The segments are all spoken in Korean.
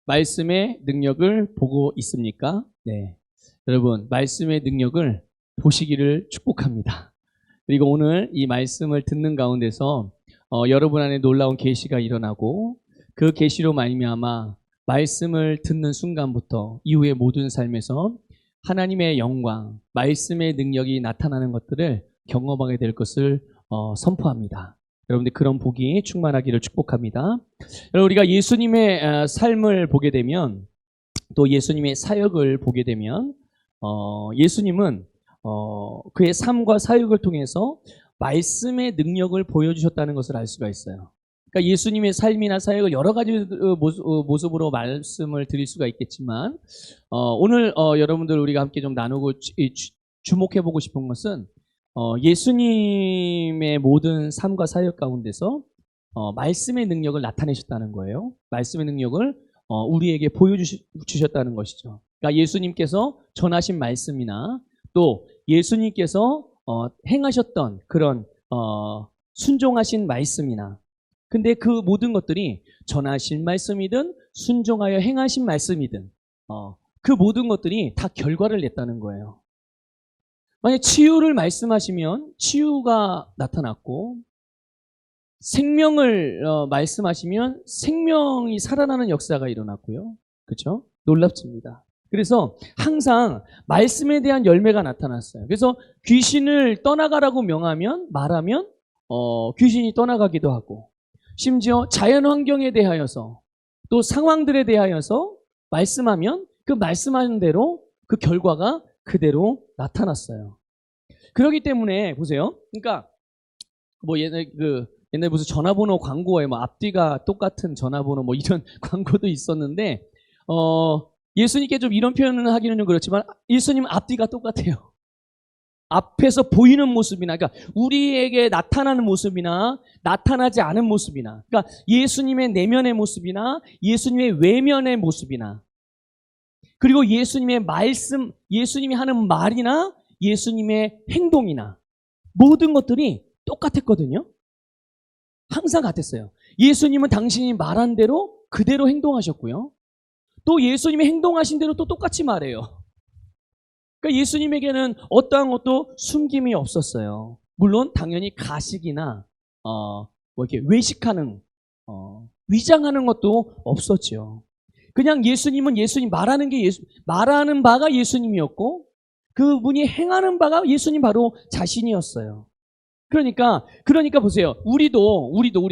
말씀의 능력을 보고 있습니까? 네. 여러분, 말씀의 능력을 보시기를 축복합니다. 그리고 오늘 이 말씀을 듣는 가운데서 여러분 안에 놀라운 계시가 일어나고 그 계시로 말미암아 말씀을 듣는 순간부터 이후의 모든 삶에서 하나님의 영광, 말씀의 능력이 나타나는 것들을 경험하게 될 것을 선포합니다. 여러분들 그런 복이 충만하기를 축복합니다. 여러분 우리가 예수님의 삶을 보게 되면 또 예수님의 사역을 보게 되면 예수님은 그의 삶과 사역을 통해서 말씀의 능력을 보여주셨다는 것을 알 수가 있어요. 그러니까 예수님의 삶이나 사역을 여러 가지 모습으로 말씀을 드릴 수가 있겠지만 오늘 여러분들 우리가 함께 좀 나누고 주목해보고 싶은 것은 예수님의 모든 삶과 사역 가운데서 말씀의 능력을 나타내셨다는 거예요. 말씀의 능력을 우리에게 보여주셨다는 것이죠. 그러니까 예수님께서 전하신 말씀이나 또 예수님께서 행하셨던 그런 순종하신 말씀이나 근데 그 모든 것들이 전하신 말씀이든 순종하여 행하신 말씀이든 그 모든 것들이 다 결과를 냈다는 거예요. 만약 치유를 말씀하시면 치유가 나타났고 생명을 말씀하시면 생명이 살아나는 역사가 일어났고요. 그렇죠? 놀랍습니다. 그래서 항상 말씀에 대한 열매가 나타났어요. 그래서 귀신을 떠나가라고 말하면 귀신이 떠나가기도 하고 심지어 자연 환경에 대하여서 또 상황들에 대하여서 말씀하면 그 말씀하는 대로 그 결과가 그대로 나타났어요. 그렇기 때문에 보세요. 그러니까 뭐 옛날 무슨 전화번호 광고에 뭐 앞뒤가 똑같은 전화번호 뭐 이런 광고도 있었는데 예수님께 좀 이런 표현을 하기는 좀 그렇지만 예수님 앞뒤가 똑같아요. 앞에서 보이는 모습이나 그러니까 우리에게 나타나는 모습이나 나타나지 않은 모습이나 그러니까 예수님의 내면의 모습이나 예수님의 외면의 모습이나 그리고 예수님의 말씀, 예수님이 하는 말이나 예수님의 행동이나 모든 것들이 똑같았거든요. 항상 같았어요. 예수님은 당신이 말한 대로 그대로 행동하셨고요. 또 예수님이 행동하신 대로 또 똑같이 말해요. 그러니까 예수님에게는 어떠한 것도 숨김이 없었어요. 물론 당연히 가식이나 뭐 이렇게 외식하는 위장하는 것도 없었죠. 그냥 예수님은 예수님 말하는 바가 예수님이었고 그분이 행하는 바가 예수님 바로 자신이었어요. 그러니까 보세요. 우리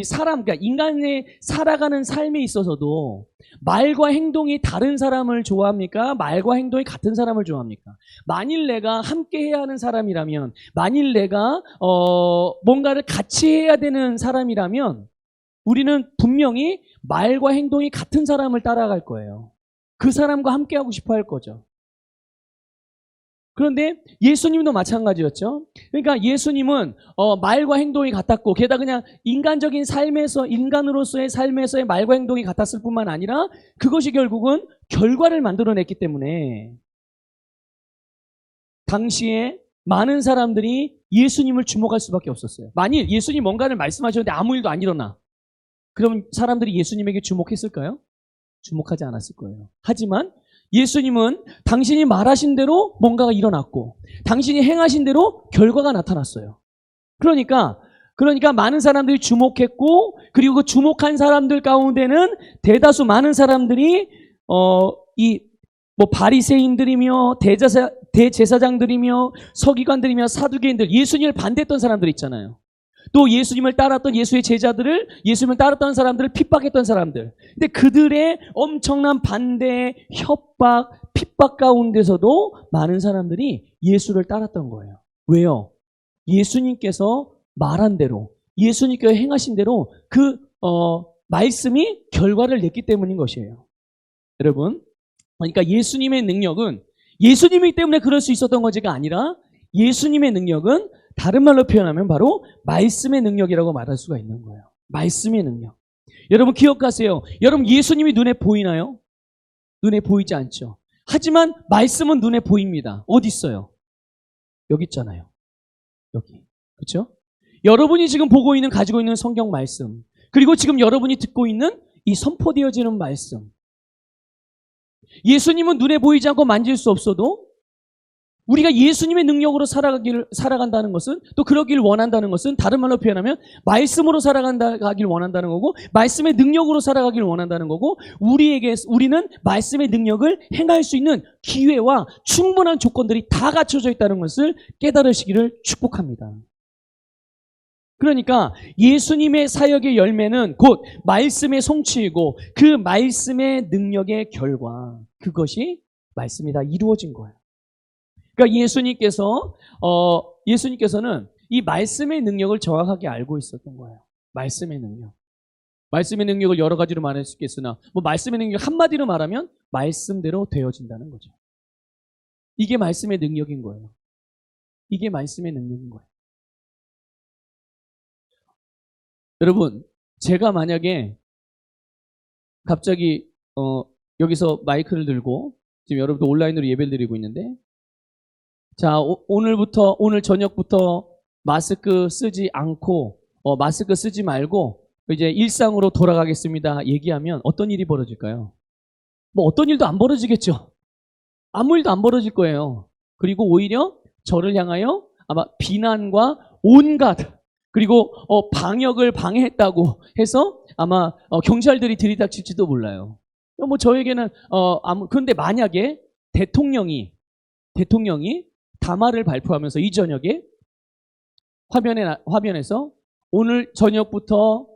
사람, 그러니까 인간의 살아가는 삶에 있어서도 말과 행동이 다른 사람을 좋아합니까? 말과 행동이 같은 사람을 좋아합니까? 만일 내가 함께 해야 하는 사람이라면, 만일 내가 뭔가를 같이 해야 되는 사람이라면 우리는 분명히 말과 행동이 같은 사람을 따라갈 거예요. 그 사람과 함께 하고 싶어 할 거죠. 그런데 예수님도 마찬가지였죠. 그러니까 예수님은 말과 행동이 같았고 게다가 그냥 인간적인 삶에서 인간으로서의 삶에서의 말과 행동이 같았을 뿐만 아니라 그것이 결국은 결과를 만들어냈기 때문에 당시에 많은 사람들이 예수님을 주목할 수밖에 없었어요. 만일 예수님 뭔가를 말씀하셨는데 아무 일도 안 일어나 그럼 사람들이 예수님에게 주목했을까요? 주목하지 않았을 거예요. 하지만 예수님은 당신이 말하신 대로 뭔가가 일어났고 당신이 행하신 대로 결과가 나타났어요. 그러니까 많은 사람들이 주목했고 그리고 그 주목한 사람들 가운데는 대다수 많은 사람들이 바리새인들이며 대제사장들이며 서기관들이며 사두개인들 예수님을 반대했던 사람들 있잖아요. 또 예수님을 따랐던 예수의 제자들을 예수님을 따랐던 사람들을 핍박했던 사람들. 근데 그들의 엄청난 반대, 협박, 핍박 가운데서도 많은 사람들이 예수를 따랐던 거예요. 왜요? 예수님께서 말한 대로, 예수님께서 행하신 대로 그 말씀이 결과를 냈기 때문인 것이에요. 여러분, 그러니까 예수님의 능력은 예수님이기 때문에 그럴 수 있었던 것이가 아니라 예수님의 능력은 다른 말로 표현하면 바로 말씀의 능력이라고 말할 수가 있는 거예요. 말씀의 능력. 여러분 기억하세요. 여러분 예수님이 눈에 보이나요? 눈에 보이지 않죠. 하지만 말씀은 눈에 보입니다. 어디 있어요? 여기 있잖아요. 여기. 그렇죠? 여러분이 지금 가지고 있는 성경 말씀 그리고 지금 여러분이 듣고 있는 이 선포되어지는 말씀 예수님은 눈에 보이지 않고 만질 수 없어도 우리가 예수님의 능력으로 살아간다는 것은, 또 그러길 원한다는 것은, 다른 말로 표현하면 말씀으로 살아가길 원한다는 거고, 말씀의 능력으로 살아가길 원한다는 거고, 우리는 말씀의 능력을 행할 수 있는 기회와 충분한 조건들이 다 갖춰져 있다는 것을 깨달으시기를 축복합니다. 그러니까 예수님의 사역의 열매는 곧 말씀의 성취이고, 그 말씀의 능력의 결과, 그것이 말씀이 다 이루어진 거예요. 그러니까 예수님께서는 이 말씀의 능력을 정확하게 알고 있었던 거예요. 말씀의 능력. 말씀의 능력을 여러 가지로 말할 수 있겠으나, 말씀의 능력 한마디로 말하면 말씀대로 되어진다는 거죠. 이게 말씀의 능력인 거예요. 이게 말씀의 능력인 거예요. 여러분, 제가 만약에 갑자기 여기서 마이크를 들고 지금 여러분도 온라인으로 예배를 드리고 있는데, 자, 오늘 저녁부터 마스크 쓰지 않고, 마스크 쓰지 말고, 이제 일상으로 돌아가겠습니다. 얘기하면 어떤 일이 벌어질까요? 어떤 일도 안 벌어지겠죠? 아무 일도 안 벌어질 거예요. 그리고 오히려 저를 향하여 아마 비난과 온갖, 그리고 방역을 방해했다고 해서 아마 경찰들이 들이닥칠지도 몰라요. 저에게는, 그런데 만약에 대통령이 담화를 발표하면서 이 저녁에 화면에서 오늘 저녁부터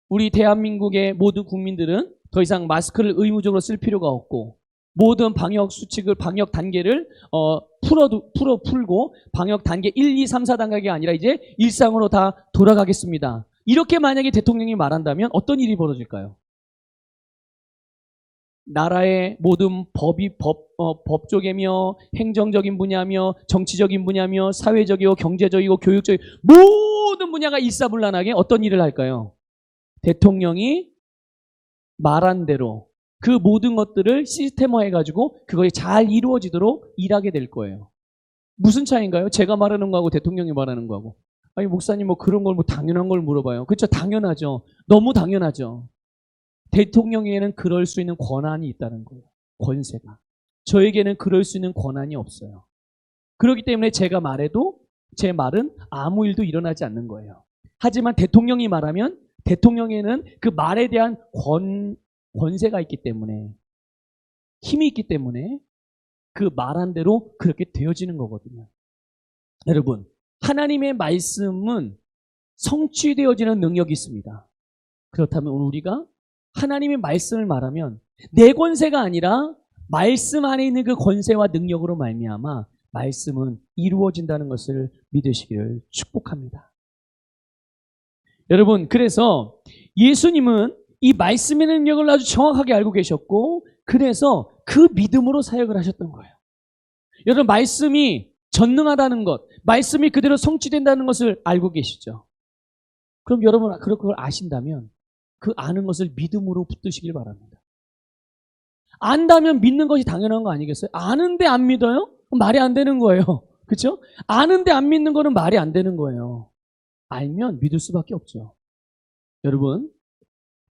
우리 대한민국의 모든 국민들은 더 이상 마스크를 의무적으로 쓸 필요가 없고, 모든 방역 수칙을, 방역 단계를 풀고 방역 단계 1, 2, 3, 4단계가 아니라 이제 일상으로 다 돌아가겠습니다. 이렇게 만약에 대통령이 말한다면 어떤 일이 벌어질까요? 나라의 모든 법조계며 행정적인 분야며 정치적인 분야며 사회적이고 경제적이고 교육적이고 모든 분야가 일사불란하게 어떤 일을 할까요? 대통령이 말한 대로 그 모든 것들을 시스템화해가지고 그것이 잘 이루어지도록 일하게 될 거예요. 무슨 차이인가요? 제가 말하는 거하고 대통령이 말하는 거하고. 아니, 목사님 그런 걸 당연한 걸 물어봐요. 그렇죠? 당연하죠. 너무 당연하죠. 대통령에게는 그럴 수 있는 권한이 있다는 거예요. 권세가. 저에게는 그럴 수 있는 권한이 없어요. 그렇기 때문에 제가 말해도 제 말은 아무 일도 일어나지 않는 거예요. 하지만 대통령이 말하면 대통령에는 그 말에 대한 권세가 있기 때문에, 힘이 있기 때문에 그 말한 대로 그렇게 되어지는 거거든요. 여러분, 하나님의 말씀은 성취되어지는 능력이 있습니다. 그렇다면 오늘 우리가 하나님의 말씀을 말하면 내 권세가 아니라 말씀 안에 있는 그 권세와 능력으로 말미암아 말씀은 이루어진다는 것을 믿으시기를 축복합니다. 여러분, 그래서 예수님은 이 말씀의 능력을 아주 정확하게 알고 계셨고, 그래서 그 믿음으로 사역을 하셨던 거예요. 여러분, 말씀이 전능하다는 것, 말씀이 그대로 성취된다는 것을 알고 계시죠? 그럼 여러분, 그걸 아신다면 그 아는 것을 믿음으로 붙드시길 바랍니다. 안다면 믿는 것이 당연한 거 아니겠어요? 아는데 안 믿어요? 말이 안 되는 거예요. 그렇죠? 아는데 안 믿는 거는 말이 안 되는 거예요. 알면 믿을 수밖에 없죠. 여러분,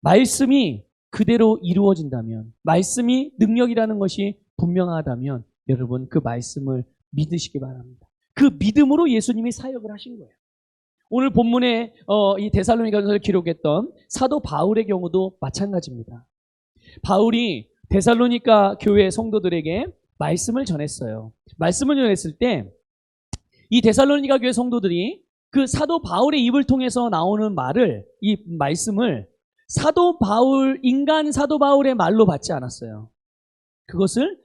말씀이 그대로 이루어진다면, 말씀이 능력이라는 것이 분명하다면 여러분 그 말씀을 믿으시기 바랍니다. 그 믿음으로 예수님이 사역을 하신 거예요. 오늘 본문에 이 데살로니가서를 기록했던 사도 바울의 경우도 마찬가지입니다. 바울이 데살로니가 교회 성도들에게 말씀을 전했어요. 말씀을 전했을 때 이 데살로니가 교회 성도들이 그 사도 바울의 입을 통해서 나오는 말을, 이 말씀을 인간 사도 바울의 말로 받지 않았어요. 그것을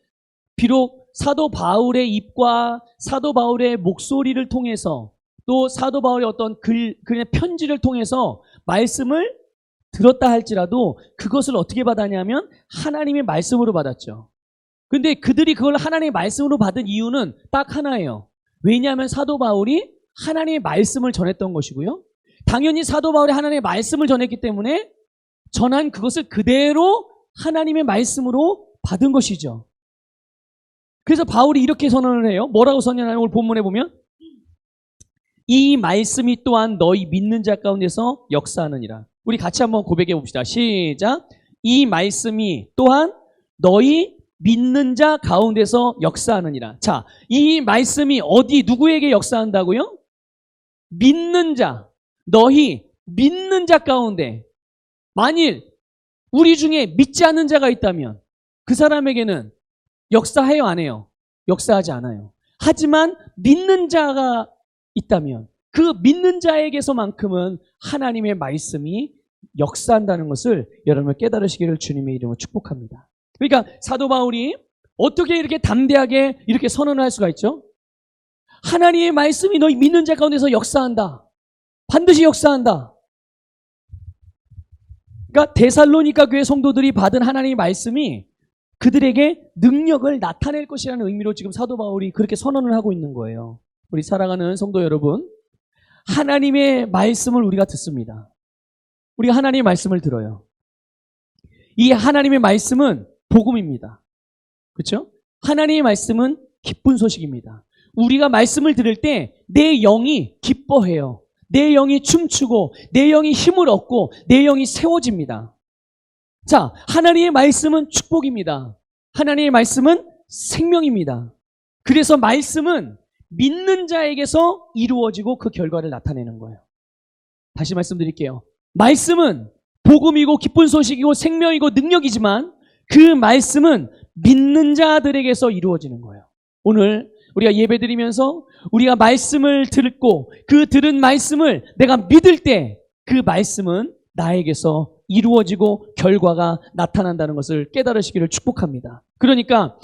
비록 사도 바울의 입과 사도 바울의 목소리를 통해서, 또 사도 바울의 어떤 그냥 편지를 통해서 말씀을 들었다 할지라도 그것을 어떻게 받았냐면 하나님의 말씀으로 받았죠. 근데 그들이 그걸 하나님의 말씀으로 받은 이유는 딱 하나예요. 왜냐하면 사도 바울이 하나님의 말씀을 전했던 것이고요. 당연히 사도 바울이 하나님의 말씀을 전했기 때문에 전한 그것을 그대로 하나님의 말씀으로 받은 것이죠. 그래서 바울이 이렇게 선언을 해요. 뭐라고 선언하냐면 오늘 본문에 보면 이 말씀이 또한 너희 믿는 자 가운데서 역사하느니라. 우리 같이 한번 고백해 봅시다. 시작. 이 말씀이 또한 너희 믿는 자 가운데서 역사하느니라. 자, 이 말씀이 어디 누구에게 역사한다고요? 믿는 자, 너희 믿는 자 가운데. 만일 우리 중에 믿지 않는 자가 있다면 그 사람에게는 역사해요, 안 해요? 역사하지 않아요. 하지만 믿는 자가 있다면 그 믿는 자에게서만큼은 하나님의 말씀이 역사한다는 것을 여러분 깨달으시기를 주님의 이름으로 축복합니다. 그러니까 사도 바울이 어떻게 이렇게 담대하게 이렇게 선언을 할 수가 있죠? 하나님의 말씀이 너희 믿는 자 가운데서 역사한다. 반드시 역사한다. 그러니까 데살로니가 교회 성도들이 받은 하나님의 말씀이 그들에게 능력을 나타낼 것이라는 의미로 지금 사도 바울이 그렇게 선언을 하고 있는 거예요. 우리 사랑하는 성도 여러분, 하나님의 말씀을 우리가 듣습니다. 우리가 하나님의 말씀을 들어요. 이 하나님의 말씀은 복음입니다. 그렇죠? 하나님의 말씀은 기쁜 소식입니다. 우리가 말씀을 들을 때 내 영이 기뻐해요. 내 영이 춤추고 내 영이 힘을 얻고 내 영이 세워집니다. 자, 하나님의 말씀은 축복입니다. 하나님의 말씀은 생명입니다. 그래서 말씀은 믿는 자에게서 이루어지고 그 결과를 나타내는 거예요. 다시 말씀드릴게요. 말씀은 복음이고 기쁜 소식이고 생명이고 능력이지만 그 말씀은 믿는 자들에게서 이루어지는 거예요. 오늘 우리가 예배드리면서 우리가 말씀을 듣고 그 들은 말씀을 내가 믿을 때 그 말씀은 나에게서 이루어지고 결과가 나타난다는 것을 깨달으시기를 축복합니다. 그러니까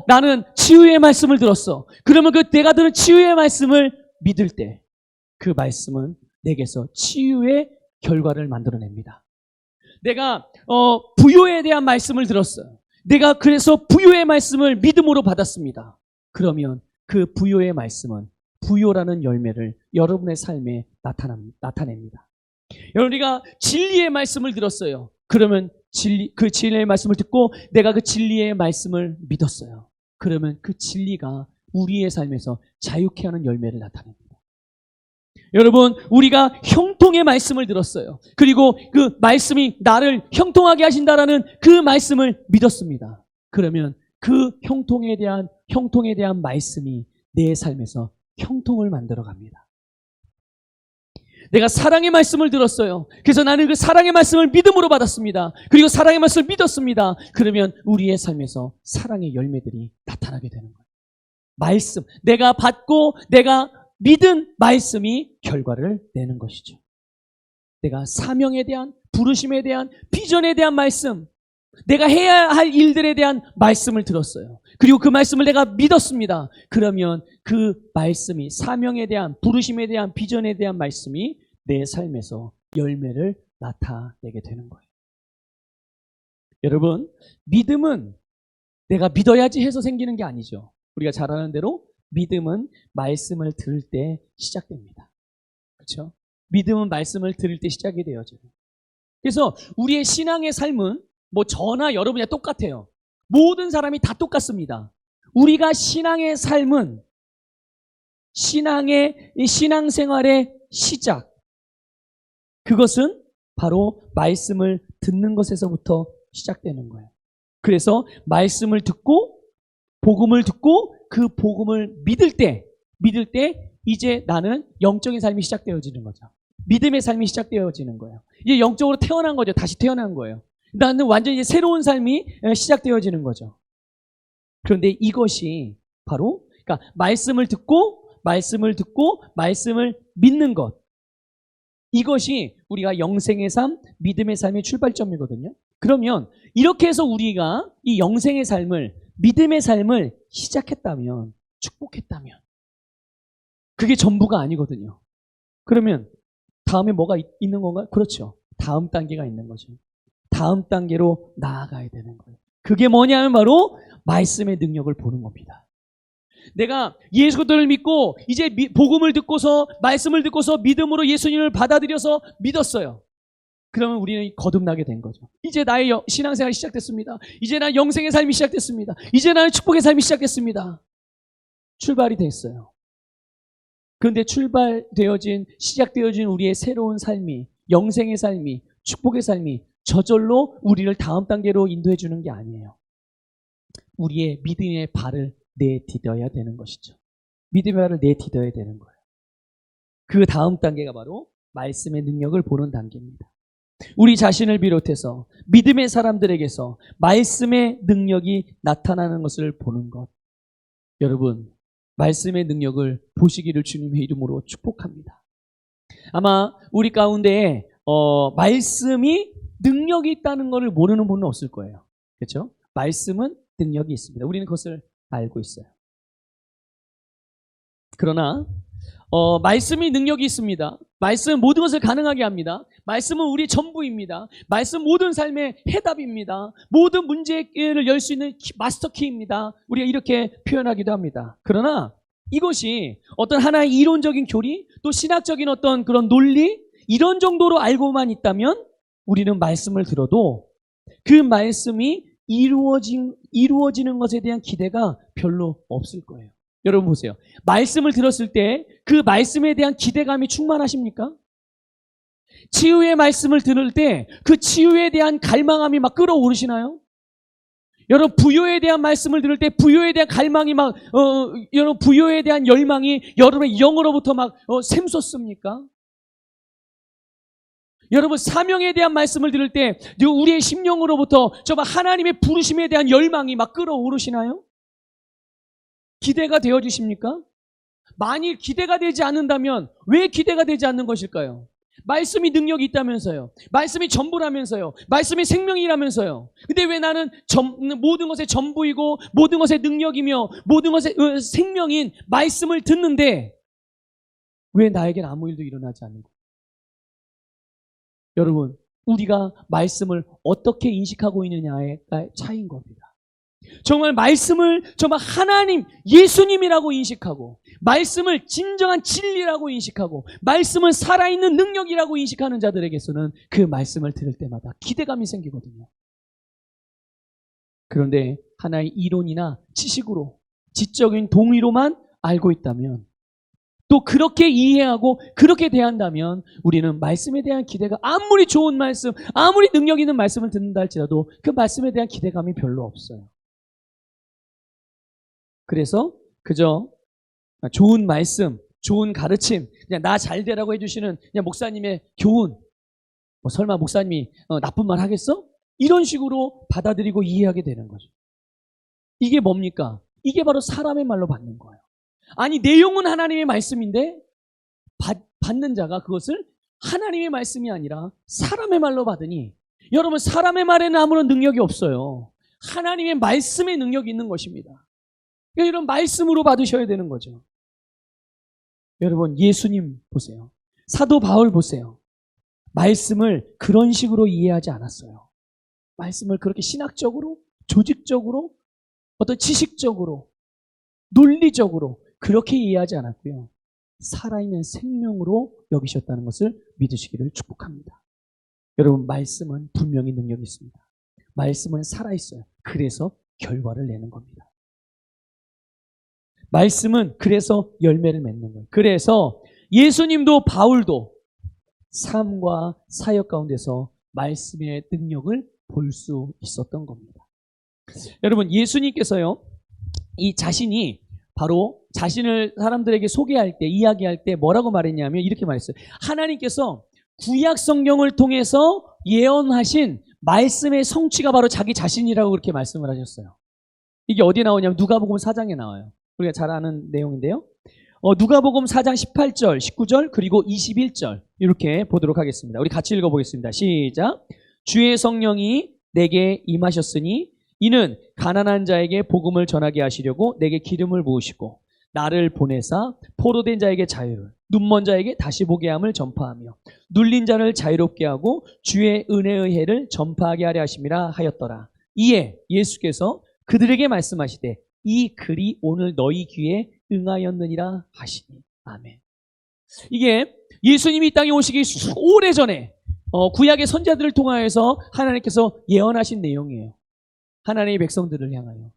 나는 치유의 말씀을 들었어. 그러면 그 내가 들은 치유의 말씀을 믿을 때 그 말씀은 내게서 치유의 결과를 만들어냅니다. 내가 부요에 대한 말씀을 들었어요. 내가 그래서 부요의 말씀을 믿음으로 받았습니다. 그러면 그 부요의 말씀은 부요라는 열매를 여러분의 삶에 나타냅니다. 여러분, 우리가 진리의 말씀을 들었어요. 그러면 그 진리의 말씀을 듣고 내가 그 진리의 말씀을 믿었어요. 그러면 그 진리가 우리의 삶에서 자유케 하는 열매를 나타냅니다. 여러분, 우리가 형통의 말씀을 들었어요. 그리고 그 말씀이 나를 형통하게 하신다라는 그 말씀을 믿었습니다. 그러면 그 형통에 대한 말씀이 내 삶에서 형통을 만들어 갑니다. 내가 사랑의 말씀을 들었어요. 그래서 나는 그 사랑의 말씀을 믿음으로 받았습니다. 그리고 사랑의 말씀을 믿었습니다. 그러면 우리의 삶에서 사랑의 열매들이 나타나게 되는 거예요. 말씀, 내가 받고 내가 믿은 말씀이 결과를 내는 것이죠. 내가 사명에 대한, 부르심에 대한, 비전에 대한 말씀, 내가 해야 할 일들에 대한 말씀을 들었어요. 그리고 그 말씀을 내가 믿었습니다. 그러면 그 말씀이 사명에 대한, 부르심에 대한, 비전에 대한 말씀이 내 삶에서 열매를 나타내게 되는 거예요. 여러분, 믿음은 내가 믿어야지 해서 생기는 게 아니죠. 우리가 잘 아는 대로 믿음은 말씀을 들을 때 시작됩니다. 그렇죠? 믿음은 말씀을 들을 때 시작이 되어져요. 그래서 우리의 신앙의 삶은 저나 여러분이 똑같아요. 모든 사람이 다 똑같습니다. 우리가 신앙의 삶은 신앙생활의 시작. 그것은 바로 말씀을 듣는 것에서부터 시작되는 거예요. 그래서 말씀을 듣고 복음을 듣고 그 복음을 믿을 때 이제 나는 영적인 삶이 시작되어지는 거죠. 믿음의 삶이 시작되어지는 거예요. 이제 영적으로 태어난 거죠. 다시 태어난 거예요. 나는 완전히 새로운 삶이 시작되어지는 거죠. 그런데 이것이 바로 그러니까 말씀을 듣고 말씀을 믿는 것, 이것이 우리가 영생의 삶, 믿음의 삶의 출발점이거든요. 그러면 이렇게 해서 우리가 이 영생의 삶을, 믿음의 삶을 시작했다면, 축복했다면 그게 전부가 아니거든요. 그러면 다음에 뭐가 있는 건가요? 그렇죠. 다음 단계가 있는 거죠. 다음 단계로 나아가야 되는 거예요. 그게 뭐냐면 바로 말씀의 능력을 보는 겁니다. 내가 예수 그리스도를 믿고 이제 복음을 듣고서 말씀을 듣고서 믿음으로 예수님을 받아들여서 믿었어요. 그러면 우리는 거듭나게 된 거죠. 이제 나의 신앙생활이 시작됐습니다. 이제 나 영생의 삶이 시작됐습니다. 이제 나의 축복의 삶이 시작됐습니다. 출발이 됐어요. 그런데 시작되어진 우리의 새로운 삶이, 영생의 삶이, 축복의 삶이 저절로 우리를 다음 단계로 인도해 주는 게 아니에요. 우리의 믿음의 발을 내디뎌야 되는 것이죠. 믿음의 발을 내디뎌야 되는 거예요. 그 다음 단계가 바로 말씀의 능력을 보는 단계입니다. 우리 자신을 비롯해서 믿음의 사람들에게서 말씀의 능력이 나타나는 것을 보는 것. 여러분, 말씀의 능력을 보시기를 주님의 이름으로 축복합니다. 아마 우리 가운데 말씀이 능력이 있다는 것을 모르는 분은 없을 거예요. 그렇죠? 말씀은 능력이 있습니다. 우리는 그것을 알고 있어요. 그러나 말씀이 능력이 있습니다. 말씀은 모든 것을 가능하게 합니다. 말씀은 우리 전부입니다. 말씀 모든 삶의 해답입니다. 모든 문제를 열 수 있는 마스터키입니다. 우리가 이렇게 표현하기도 합니다. 그러나 이것이 어떤 하나의 이론적인 교리, 또 신학적인 어떤 그런 논리, 이런 정도로 알고만 있다면 우리는 말씀을 들어도 그 말씀이 이루어지는 것에 대한 기대가 별로 없을 거예요. 여러분 보세요. 말씀을 들었을 때 그 말씀에 대한 기대감이 충만하십니까? 치유의 말씀을 들을 때 그 치유에 대한 갈망함이 막 끌어오르시나요? 여러분 부요에 대한 말씀을 들을 때 부요에 대한 갈망이 막 여러분 부요에 대한 열망이 여러분의 영으로부터 막 샘솟습니까? 여러분 사명에 대한 말씀을 들을 때 우리의 심령으로부터 정말 하나님의 부르심에 대한 열망이 막 끌어오르시나요? 기대가 되어지십니까? 만일 기대가 되지 않는다면 왜 기대가 되지 않는 것일까요? 말씀이 능력이 있다면서요. 말씀이 전부라면서요. 말씀이 생명이라면서요. 근데 왜 나는 모든 것의 전부이고 모든 것의 능력이며 모든 것의 생명인 말씀을 듣는데 왜 나에겐 아무 일도 일어나지 않는 거예요? 여러분, 우리가 말씀을 어떻게 인식하고 있느냐의 차이인 겁니다. 정말 말씀을 정말 하나님, 예수님이라고 인식하고 말씀을 진정한 진리라고 인식하고 말씀은 살아있는 능력이라고 인식하는 자들에게서는 그 말씀을 들을 때마다 기대감이 생기거든요. 그런데 하나의 이론이나 지식으로 지적인 동의로만 알고 있다면 또 그렇게 이해하고 그렇게 대한다면 우리는 말씀에 대한 기대가 아무리 좋은 말씀, 아무리 능력 있는 말씀을 듣는다 할지라도 그 말씀에 대한 기대감이 별로 없어요. 그래서 그저 좋은 말씀, 좋은 가르침, 그냥 나 잘 되라고 해주시는 그냥 목사님의 교훈, 설마 목사님이 나쁜 말 하겠어? 이런 식으로 받아들이고 이해하게 되는 거죠. 이게 뭡니까? 이게 바로 사람의 말로 받는 거예요. 아니 내용은 하나님의 말씀인데 받는 자가 그것을 하나님의 말씀이 아니라 사람의 말로 받으니 여러분 사람의 말에는 아무런 능력이 없어요. 하나님의 말씀의 능력이 있는 것입니다. 이런 말씀으로 받으셔야 되는 거죠. 여러분 예수님 보세요. 사도 바울 보세요. 말씀을 그런 식으로 이해하지 않았어요. 말씀을 그렇게 신학적으로, 조직적으로, 어떤 지식적으로, 논리적으로 그렇게 이해하지 않았고요. 살아있는 생명으로 여기셨다는 것을 믿으시기를 축복합니다. 여러분 말씀은 분명히 능력이 있습니다. 말씀은 살아있어요. 그래서 결과를 내는 겁니다. 말씀은 그래서 열매를 맺는 거예요. 그래서 예수님도 바울도 삶과 사역 가운데서 말씀의 능력을 볼 수 있었던 겁니다. 여러분 예수님께서요 이 자신이 바로 자신을 사람들에게 소개할 때 이야기할 때 뭐라고 말했냐면 이렇게 말했어요. 하나님께서 구약 성경을 통해서 예언하신 말씀의 성취가 바로 자기 자신이라고 그렇게 말씀을 하셨어요. 이게 어디에 나오냐면 누가복음 4장에 나와요. 우리가 잘 아는 내용인데요. 누가복음 4장 18절, 19절, 그리고 21절 이렇게 보도록 하겠습니다. 우리 같이 읽어보겠습니다. 시작. 주의 성령이 내게 임하셨으니 이는 가난한 자에게 복음을 전하게 하시려고 내게 기름을 부으시고 나를 보내사 포로된 자에게 자유를, 눈먼 자에게 다시 보게 함을 전파하며 눌린 자를 자유롭게 하고 주의 은혜의 해를 전파하게 하려 하심이라 하였더라. 이에 예수께서 그들에게 말씀하시되 이 글이 오늘 너희 귀에 응하였느니라 하시니. 아멘. 이게 예수님이 이 땅에 오시기 오래전에 구약의 선자들을 통하여서 하나님께서 예언하신 내용이에요. 하나님의 백성들을 향하여,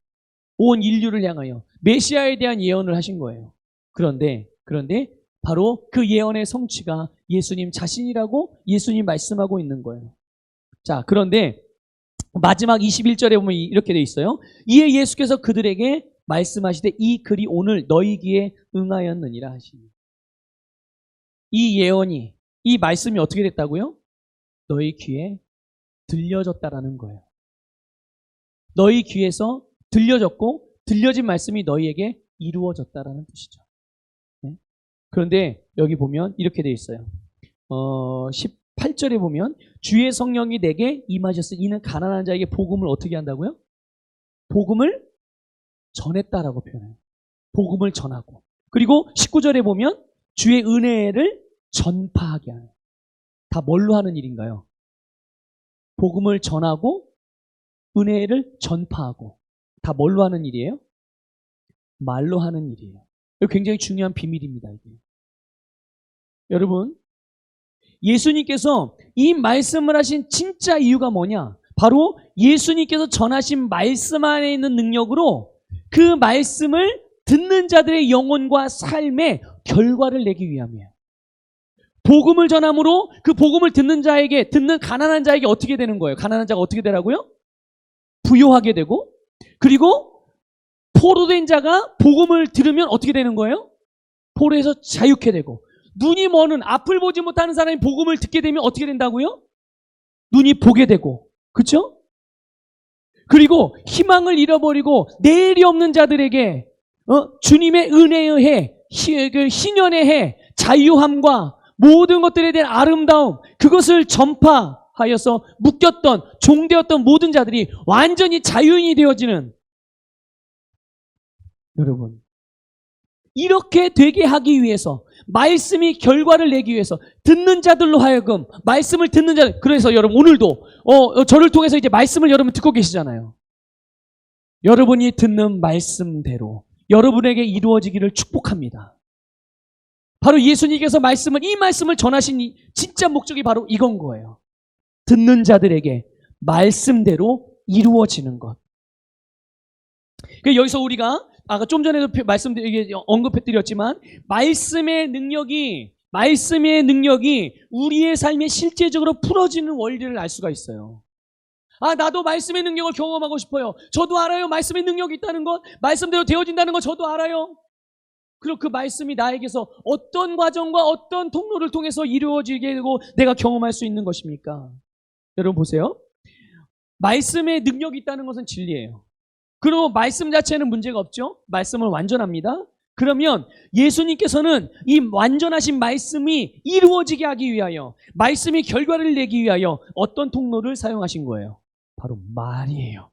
온 인류를 향하여 메시아에 대한 예언을 하신 거예요. 그런데 바로 그 예언의 성취가 예수님 자신이라고 예수님 말씀하고 있는 거예요. 자, 그런데 마지막 21절에 보면 이렇게 돼 있어요. 이에 예수께서 그들에게 말씀하시되 이 글이 오늘 너희 귀에 응하였느니라 하시니. 이 예언이, 이 말씀이 어떻게 됐다고요? 너희 귀에 들려졌다라는 거예요. 너희 귀에서 들려졌고 들려진 말씀이 너희에게 이루어졌다라는 뜻이죠. 네? 그런데 여기 보면 이렇게 돼 있어요. 18절에 보면 주의 성령이 내게 임하셨으니 이는 가난한 자에게 복음을 어떻게 한다고요? 복음을 전했다라고 표현해요. 복음을 전하고. 그리고 19절에 보면 주의 은혜를 전파하게 하는. 다 뭘로 하는 일인가요? 복음을 전하고 은혜를 전파하고. 다 뭘로 하는 일이에요? 말로 하는 일이에요. 이거 굉장히 중요한 비밀입니다. 이게. 여러분, 예수님께서 이 말씀을 하신 진짜 이유가 뭐냐? 바로 예수님께서 전하신 말씀 안에 있는 능력으로 그 말씀을 듣는 자들의 영혼과 삶에 결과를 내기 위함이에요. 복음을 전함으로 그 복음을 듣는 자에게, 듣는 가난한 자에게 어떻게 되는 거예요? 가난한 자가 어떻게 되라고요? 부요하게 되고, 그리고 포로된 자가 복음을 들으면 어떻게 되는 거예요? 포로에서 자유케 되고, 눈이 머는 앞을 보지 못하는 사람이 복음을 듣게 되면 어떻게 된다고요? 눈이 보게 되고, 그렇죠? 그리고 희망을 잃어버리고 내일이 없는 자들에게 주님의 은혜의 해, 희년의 해, 자유함과 모든 것들에 대한 아름다움, 그것을 전파하여서 묶였던, 종되었던 모든 자들이 완전히 자유인이 되어지는, 여러분, 이렇게 되게 하기 위해서, 말씀이 결과를 내기 위해서 듣는 자들로 하여금 말씀을 듣는 자들. 그래서 여러분 오늘도 저를 통해서 이제 말씀을 여러분 듣고 계시잖아요. 여러분이 듣는 말씀대로 여러분에게 이루어지기를 축복합니다. 바로 예수님께서 이 말씀을 전하신 진짜 목적이 바로 이건 거예요. 듣는 자들에게 말씀대로 이루어지는 것. 여기서 우리가 아까 좀 전에도 언급해드렸지만 말씀의 능력이 우리의 삶에 실제적으로 풀어지는 원리를 알 수가 있어요. 아, 나도 말씀의 능력을 경험하고 싶어요. 저도 알아요. 말씀의 능력이 있다는 것, 말씀대로 되어진다는 것 저도 알아요. 그리고 그 말씀이 나에게서 어떤 과정과 어떤 통로를 통해서 이루어지게 되고 내가 경험할 수 있는 것입니까? 여러분 보세요. 말씀의 능력이 있다는 것은 진리예요. 그리고 말씀 자체는 문제가 없죠. 말씀은 완전합니다. 그러면 예수님께서는 이 완전하신 말씀이 이루어지게 하기 위하여, 말씀이 결과를 내기 위하여 어떤 통로를 사용하신 거예요? 바로 말이에요.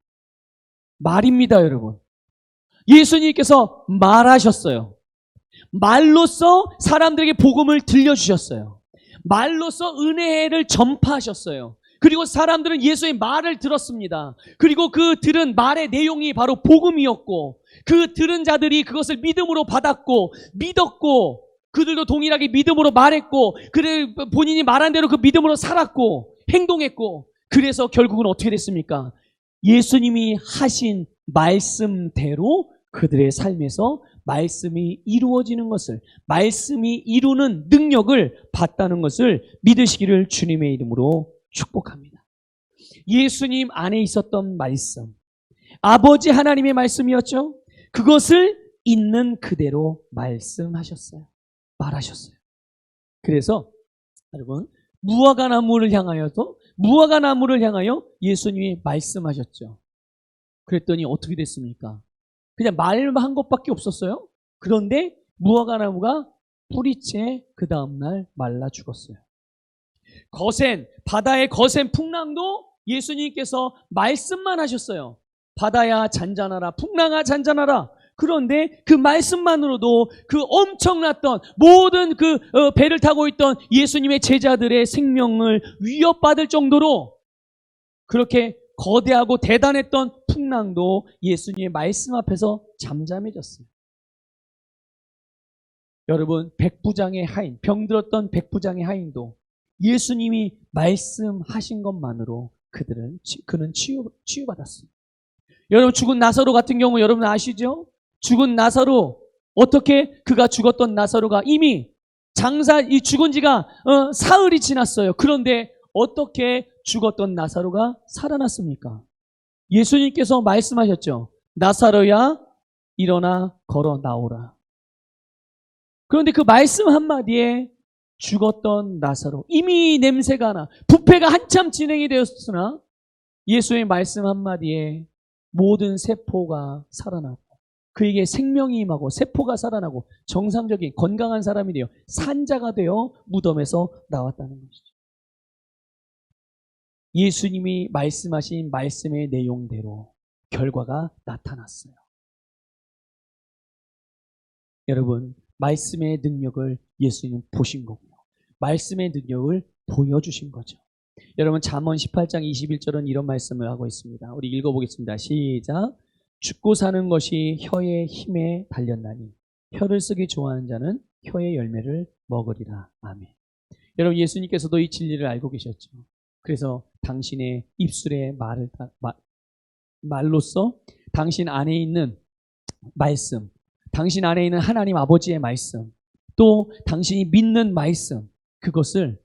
말입니다, 여러분. 예수님께서 말하셨어요. 말로써 사람들에게 복음을 들려주셨어요. 말로써 은혜를 전파하셨어요. 그리고 사람들은 예수의 말을 들었습니다. 그리고 그 들은 말의 내용이 바로 복음이었고, 그 들은 자들이 그것을 믿음으로 받았고 믿었고, 그들도 동일하게 믿음으로 말했고, 그들 본인이 말한 대로 그 믿음으로 살았고 행동했고, 그래서 결국은 어떻게 됐습니까? 예수님이 하신 말씀대로 그들의 삶에서 말씀이 이루어지는 것을, 말씀이 이루는 능력을 받다는 것을 믿으시기를 주님의 이름으로 축복합니다. 예수님 안에 있었던 말씀, 아버지 하나님의 말씀이었죠. 그것을 있는 그대로 말씀하셨어요. 말하셨어요. 그래서 여러분, 무화과 나무를 향하여 예수님이 말씀하셨죠. 그랬더니 어떻게 됐습니까? 그냥 말한 것밖에 없었어요. 그런데 무화과 나무가 뿌리채 그 다음날 말라 죽었어요. 바다의 거센 풍랑도 예수님께서 말씀만 하셨어요. 바다야 잔잔하라, 풍랑아 잔잔하라. 그런데 그 말씀만으로도 그 엄청났던 모든 배를 타고 있던 예수님의 제자들의 생명을 위협받을 정도로 그렇게 거대하고 대단했던 풍랑도 예수님의 말씀 앞에서 잠잠해졌어요. 여러분, 백부장의 하인, 병들었던 백부장의 하인도 예수님이 말씀하신 것만으로 그는 치유받았어요. 여러분, 죽은 나사로 같은 경우 여러분 아시죠? 죽은 나사로, 어떻게 그가 죽었던 나사로가 이미 이 죽은 지가 사흘이 지났어요. 그런데 어떻게 죽었던 나사로가 살아났습니까? 예수님께서 말씀하셨죠. 나사로야 일어나 걸어 나오라. 그런데 그 말씀 한마디에 죽었던 나사로, 이미 냄새가 나, 부패가 한참 진행이 되었으나 예수의 말씀 한마디에 모든 세포가 살아나고 그에게 생명이 임하고 세포가 살아나고 정상적인 건강한 사람이 되어 산자가 되어 무덤에서 나왔다는 것이죠. 예수님이 말씀하신 말씀의 내용대로 결과가 나타났어요. 여러분, 말씀의 능력을 예수님 보신 거고요. 말씀의 능력을 보여주신 거죠. 여러분, 잠언 18장 21절은 이런 말씀을 하고 있습니다. 우리 읽어보겠습니다. 시작. 죽고 사는 것이 혀의 힘에 달렸나니 혀를 쓰기 좋아하는 자는 혀의 열매를 먹으리라. 아멘. 여러분, 예수님께서도 이 진리를 알고 계셨죠. 그래서 당신의 입술의 말로써 당신 안에 있는 말씀, 당신 안에 있는 하나님 아버지의 말씀, 또 당신이 믿는 말씀, 그것을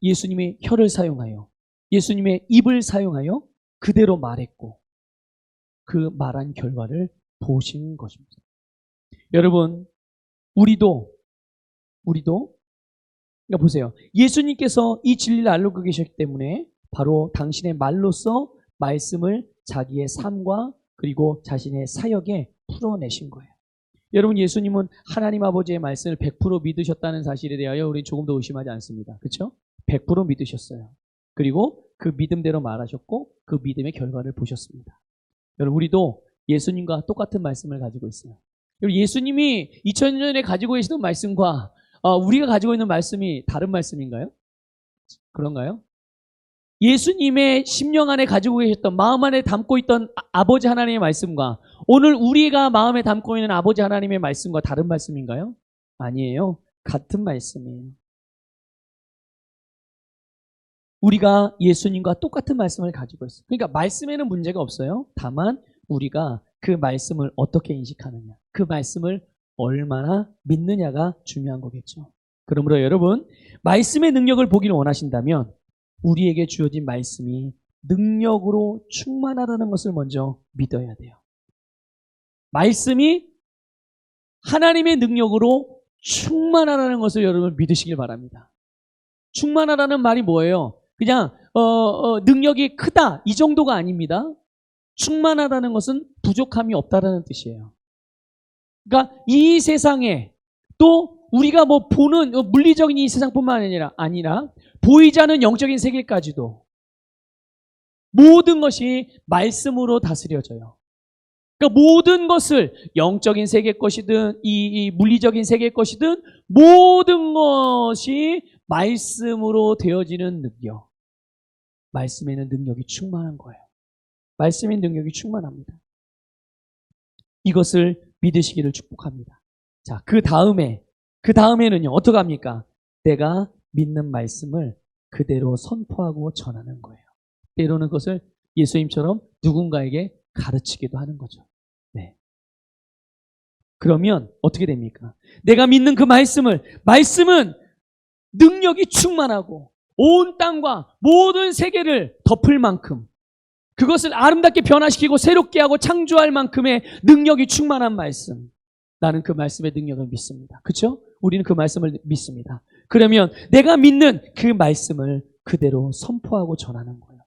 예수님의 혀를 사용하여, 예수님의 입을 사용하여 그대로 말했고 그 말한 결과를 보신 것입니다. 여러분, 우리도 그러니까 보세요. 예수님께서 이 진리를 알고 계셨기 때문에 바로 당신의 말로써 말씀을 자기의 삶과 그리고 자신의 사역에 풀어내신 거예요. 여러분, 예수님은 하나님 아버지의 말씀을 100% 믿으셨다는 사실에 대하여 우리는 조금도 의심하지 않습니다. 그렇죠? 100% 믿으셨어요. 그리고 그 믿음대로 말하셨고 그 믿음의 결과를 보셨습니다. 여러분, 우리도 예수님과 똑같은 말씀을 가지고 있어요. 예수님이 2000년 전에 가지고 계시던 말씀과 우리가 가지고 있는 말씀이 다른 말씀인가요? 그런가요? 예수님의 심령 안에 가지고 계셨던, 마음 안에 담고 있던 아버지 하나님의 말씀과 오늘 우리가 마음에 담고 있는 아버지 하나님의 말씀과 다른 말씀인가요? 아니에요. 같은 말씀이에요. 우리가 예수님과 똑같은 말씀을 가지고 있어요. 그러니까 말씀에는 문제가 없어요. 다만 우리가 그 말씀을 어떻게 인식하느냐, 그 말씀을 얼마나 믿느냐가 중요한 거겠죠. 그러므로 여러분, 말씀의 능력을 보기를 원하신다면 우리에게 주어진 말씀이 능력으로 충만하다는 것을 먼저 믿어야 돼요. 말씀이 하나님의 능력으로 충만하다는 것을 여러분 믿으시길 바랍니다. 충만하다는 말이 뭐예요? 그냥 능력이 크다 이 정도가 아닙니다. 충만하다는 것은 부족함이 없다라는 뜻이에요. 그러니까 이 세상에 또 우리가 뭐 보는 물리적인 이 세상뿐만 아니라 보이지 않는 영적인 세계까지도 모든 것이 말씀으로 다스려져요. 그러니까 모든 것을 영적인 세계 것이든 이 물리적인 세계 것이든 모든 것이 말씀으로 되어지는 능력. 말씀에는 능력이 충만한 거예요. 말씀의 능력이 충만합니다. 이것을 믿으시기를 축복합니다. 자, 그 다음에는요, 어떻게 합니까? 내가 믿는 말씀을 그대로 선포하고 전하는 거예요. 때로는 그것을 예수님처럼 누군가에게 가르치기도 하는 거죠. 네. 그러면 어떻게 됩니까? 내가 믿는 그 말씀은 능력이 충만하고 온 땅과 모든 세계를 덮을 만큼 그것을 아름답게 변화시키고 새롭게 하고 창조할 만큼의 능력이 충만한 말씀. 나는 그 말씀의 능력을 믿습니다. 그렇죠? 우리는 그 말씀을 믿습니다. 그러면 내가 믿는 그 말씀을 그대로 선포하고 전하는 거예요.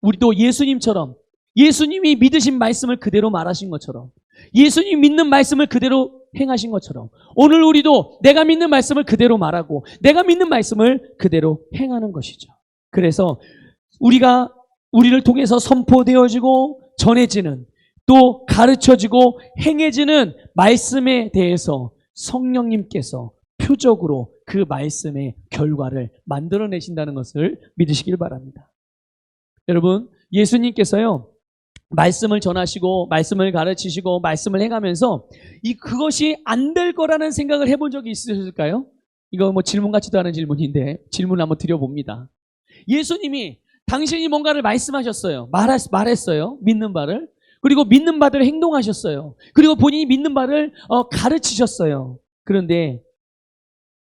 우리도 예수님처럼 예수님이 믿으신 말씀을 그대로 말하신 것처럼 예수님 믿는 말씀을 그대로 행하신 것처럼 오늘 우리도 내가 믿는 말씀을 그대로 말하고 내가 믿는 말씀을 그대로 행하는 것이죠. 그래서 우리를 통해서 선포되어지고 전해지는 또 가르쳐지고 행해지는 말씀에 대해서 성령님께서 표적으로 그 말씀의 결과를 만들어내신다는 것을 믿으시길 바랍니다. 여러분, 예수님께서요 말씀을 전하시고 말씀을 가르치시고 말씀을 행하면서 그것이 안 될 거라는 생각을 해본 적이 있으실까요? 이거 뭐 질문 같지도 않은 질문인데 질문 한번 드려봅니다. 예수님이 당신이 뭔가를 말씀하셨어요. 말했어요. 믿는 바를. 그리고 믿는 바를 행동하셨어요. 그리고 본인이 믿는 바를 가르치셨어요. 그런데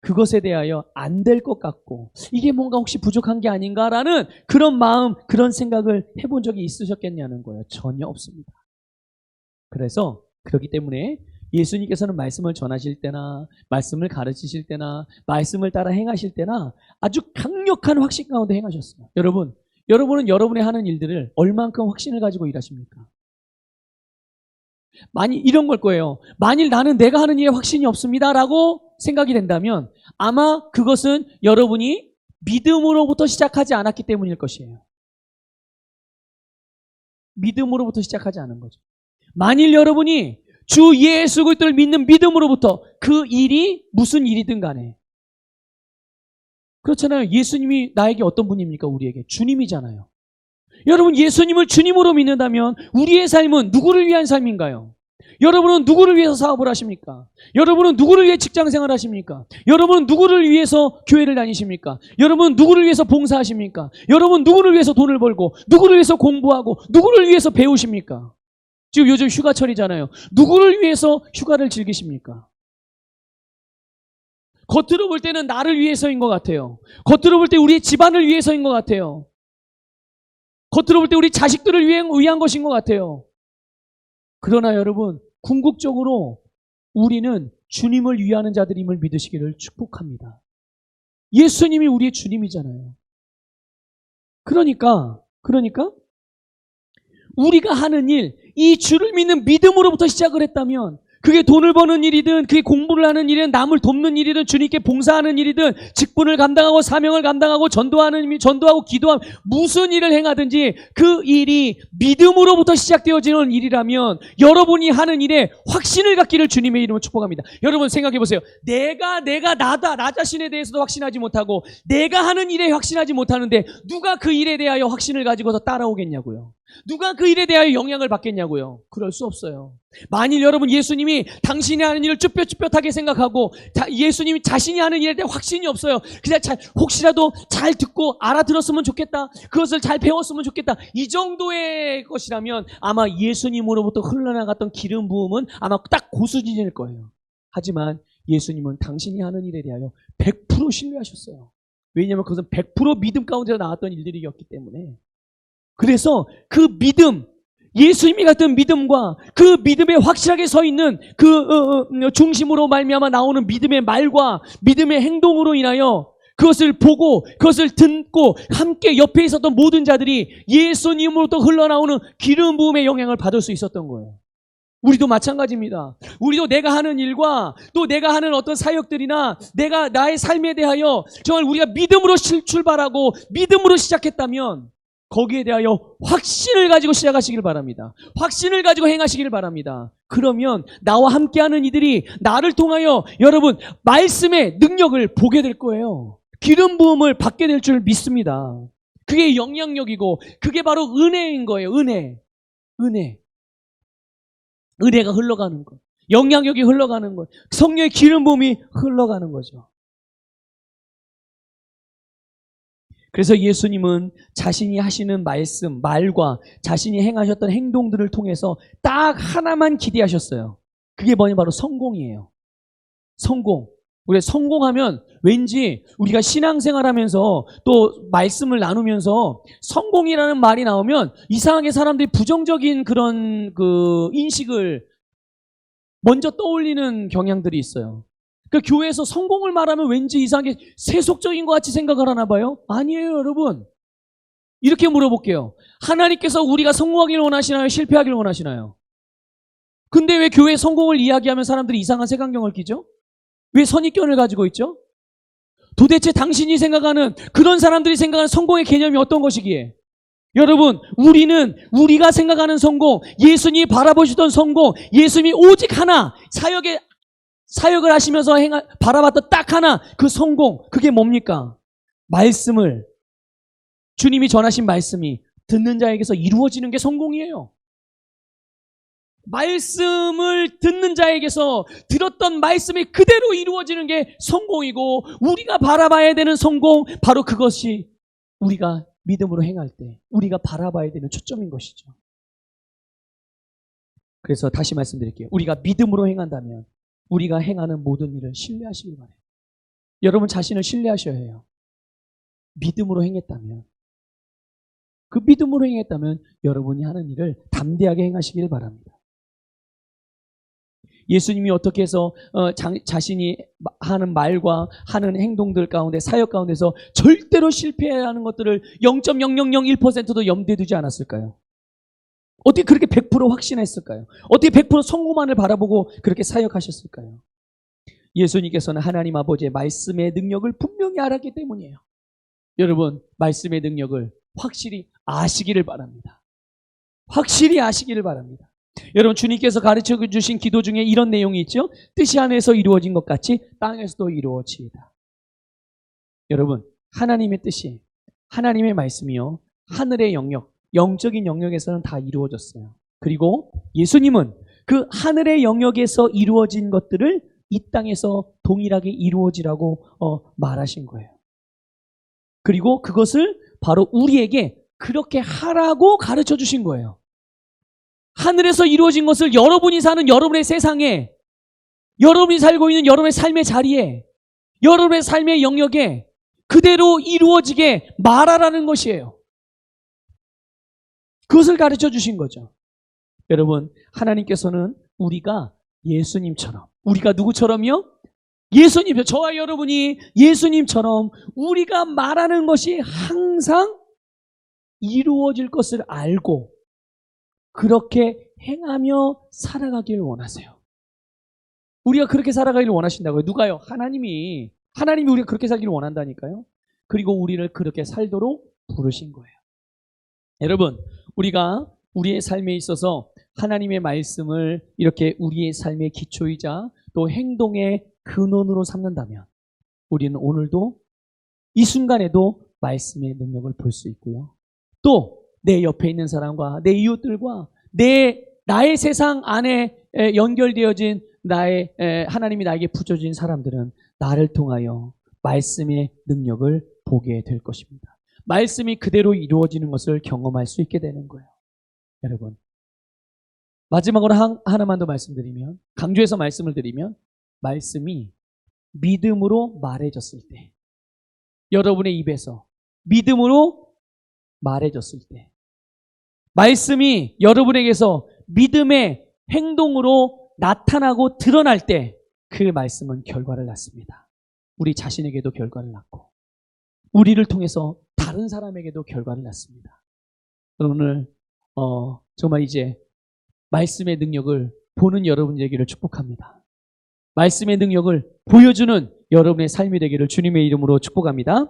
그것에 대하여 안 될 것 같고 이게 뭔가 혹시 부족한 게 아닌가라는 그런 마음, 그런 생각을 해본 적이 있으셨겠냐는 거예요. 전혀 없습니다. 그래서 그렇기 때문에 예수님께서는 말씀을 전하실 때나 말씀을 가르치실 때나 말씀을 따라 행하실 때나 아주 강력한 확신 가운데 행하셨어요. 여러분은 여러분의 하는 일들을 얼만큼 확신을 가지고 일하십니까? 만일 이런 걸 거예요. 만일 나는 내가 하는 일에 확신이 없습니다라고 생각이 된다면 아마 그것은 여러분이 믿음으로부터 시작하지 않았기 때문일 것이에요. 믿음으로부터 시작하지 않은 거죠. 만일 여러분이 주 예수 그리스도를 믿는 믿음으로부터 그 일이 무슨 일이든 간에 그렇잖아요. 예수님이 나에게 어떤 분입니까? 우리에게 주님이잖아요. 여러분 예수님을 주님으로 믿는다면 우리의 삶은 누구를 위한 삶인가요? 여러분은 누구를 위해서 사업을 하십니까? 여러분은 누구를 위해 직장생활을 하십니까? 여러분은 누구를 위해서 교회를 다니십니까? 여러분은 누구를 위해서 봉사하십니까? 여러분 누구를 위해서 돈을 벌고 누구를 위해서 공부하고 누구를 위해서 배우십니까? 지금 요즘 휴가철이잖아요. 누구를 위해서 휴가를 즐기십니까? 겉으로 볼 때는 나를 위해서인 것 같아요. 겉으로 볼 때 우리 집안을 위해서인 것 같아요. 겉으로 볼 때 우리 자식들을 위한 것인 것 같아요. 그러나 여러분, 궁극적으로 우리는 주님을 위하는 자들임을 믿으시기를 축복합니다. 예수님이 우리의 주님이잖아요. 그러니까 우리가 하는 일, 이 주를 믿는 믿음으로부터 시작을 했다면 그게 돈을 버는 일이든 그게 공부를 하는 일이든 남을 돕는 일이든 주님께 봉사하는 일이든 직분을 감당하고 사명을 감당하고 전도하고 기도하고 무슨 일을 행하든지 그 일이 믿음으로부터 시작되어지는 일이라면 여러분이 하는 일에 확신을 갖기를 주님의 이름으로 축복합니다. 여러분 생각해 보세요. 나 자신에 대해서도 확신하지 못하고 내가 하는 일에 확신하지 못하는데 누가 그 일에 대하여 확신을 가지고서 따라오겠냐고요. 누가 그 일에 대하여 영향을 받겠냐고요. 그럴 수 없어요. 만일 여러분 예수님이 당신이 하는 일을 쭈뼛쭈뼛하게 생각하고 예수님이 자신이 하는 일에 대해 확신이 없어요. 그냥 혹시라도 잘 듣고 알아들었으면 좋겠다. 그것을 잘 배웠으면 좋겠다. 이 정도의 것이라면 아마 예수님으로부터 흘러나갔던 기름 부음은 아마 딱 고수준일 거예요. 하지만 예수님은 당신이 하는 일에 대하여 100% 신뢰하셨어요. 왜냐하면 그것은 100% 믿음 가운데서 나왔던 일들이었기 때문에. 그래서 그 믿음, 예수님이 같은 믿음과 그 믿음에 확실하게 서 있는 그 중심으로 말미암아 나오는 믿음의 말과 믿음의 행동으로 인하여 그것을 보고 그것을 듣고 함께 옆에 있었던 모든 자들이 예수님으로부터 흘러나오는 기름 부음의 영향을 받을 수 있었던 거예요. 우리도 마찬가지입니다. 우리도 내가 하는 일과 또 내가 하는 어떤 사역들이나 나의 삶에 대하여 정말 우리가 믿음으로 출발하고 믿음으로 시작했다면 거기에 대하여 확신을 가지고 시작하시길 바랍니다. 확신을 가지고 행하시길 바랍니다. 그러면 나와 함께하는 이들이 나를 통하여 여러분 말씀의 능력을 보게 될 거예요. 기름 부음을 받게 될 줄 믿습니다. 그게 영향력이고 그게 바로 은혜인 거예요. 은혜가 흘러가는 것. 영향력이 흘러가는 것. 성령의 기름 부음이 흘러가는 거죠. 그래서 예수님은 자신이 하시는 말과 자신이 행하셨던 행동들을 통해서 딱 하나만 기대하셨어요. 그게 뭐냐? 바로 성공이에요. 성공. 우리가 성공하면 왠지 우리가 신앙생활하면서 또 말씀을 나누면서 성공이라는 말이 나오면 이상하게 사람들이 부정적인 그런 그 인식을 먼저 떠올리는 경향들이 있어요. 그 교회에서 성공을 말하면 왠지 이상하게 세속적인 것 같이 생각을 하나 봐요? 아니에요, 여러분. 이렇게 물어볼게요. 하나님께서 우리가 성공하기를 원하시나요? 실패하기를 원하시나요? 근데 왜 교회 성공을 이야기하면 사람들이 이상한 색안경을 끼죠? 왜 선입견을 가지고 있죠? 도대체 당신이 생각하는 그런 사람들이 생각하는 성공의 개념이 어떤 것이기에? 여러분, 우리가 생각하는 성공, 예수님이 바라보시던 성공, 예수님이 오직 하나, 사역을 하시면서 바라봤던 딱 하나, 그 성공, 그게 뭡니까? 주님이 전하신 말씀이 듣는 자에게서 이루어지는 게 성공이에요. 말씀을 듣는 자에게서 들었던 말씀이 그대로 이루어지는 게 성공이고 우리가 바라봐야 되는 성공, 바로 그것이 우리가 믿음으로 행할 때 우리가 바라봐야 되는 초점인 것이죠. 그래서 다시 말씀드릴게요. 우리가 믿음으로 행한다면 우리가 행하는 모든 일을 신뢰하시길 바라요. 여러분 자신을 신뢰하셔야 해요. 믿음으로 행했다면, 그 믿음으로 행했다면 여러분이 하는 일을 담대하게 행하시길 바랍니다. 예수님이 어떻게 해서 자신이 하는 말과 하는 행동들 가운데, 사역 가운데서 절대로 실패해야 하는 것들을 0.0001%도 염두에 두지 않았을까요? 어떻게 그렇게 100% 확신했을까요? 어떻게 100% 성공만을 바라보고 그렇게 사역하셨을까요? 예수님께서는 하나님 아버지의 말씀의 능력을 분명히 알았기 때문이에요. 여러분, 말씀의 능력을 확실히 아시기를 바랍니다. 확실히 아시기를 바랍니다. 여러분, 주님께서 가르쳐 주신 기도 중에 이런 내용이 있죠. 뜻이 하늘에서 이루어진 것 같이 땅에서도 이루어지이다. 여러분, 하나님의 뜻이, 하나님의 말씀이요, 하늘의 영역, 영적인 영역에서는 다 이루어졌어요. 그리고 예수님은 그 하늘의 영역에서 이루어진 것들을 이 땅에서 동일하게 이루어지라고 말하신 거예요. 그리고 그것을 바로 우리에게 그렇게 하라고 가르쳐 주신 거예요. 하늘에서 이루어진 것을 여러분이 사는 여러분의 세상에, 여러분이 살고 있는 여러분의 삶의 자리에, 여러분의 삶의 영역에 그대로 이루어지게 말하라는 것이에요. 그것을 가르쳐 주신 거죠. 여러분, 하나님께서는 우리가 예수님처럼, 우리가 누구처럼요? 예수님, 저와 여러분이 예수님처럼 우리가 말하는 것이 항상 이루어질 것을 알고 그렇게 행하며 살아가기를 원하세요. 우리가 그렇게 살아가기를 원하신다고요. 누가요? 하나님이 우리가 그렇게 살기를 원한다니까요. 그리고 우리를 그렇게 살도록 부르신 거예요. 여러분, 우리가 우리의 삶에 있어서 하나님의 말씀을 이렇게 우리의 삶의 기초이자 또 행동의 근원으로 삼는다면 우리는 오늘도 이 순간에도 말씀의 능력을 볼 수 있고요. 또 내 옆에 있는 사람과 내 이웃들과 나의 세상 안에 연결되어진 하나님이 나에게 붙여진 사람들은 나를 통하여 말씀의 능력을 보게 될 것입니다. 말씀이 그대로 이루어지는 것을 경험할 수 있게 되는 거예요. 여러분, 마지막으로 하나만 더 말씀드리면, 강조해서 말씀을 드리면, 말씀이 믿음으로 말해졌을 때, 여러분의 입에서 믿음으로 말해졌을 때, 말씀이 여러분에게서 믿음의 행동으로 나타나고 드러날 때 그 말씀은 결과를 낳습니다. 우리 자신에게도 결과를 낳고 우리를 통해서 다른 사람에게도 결과를 낳습니다. 오늘 정말 이제 말씀의 능력을 보는 여러분 되기를 축복합니다. 말씀의 능력을 보여주는 여러분의 삶이 되기를 주님의 이름으로 축복합니다.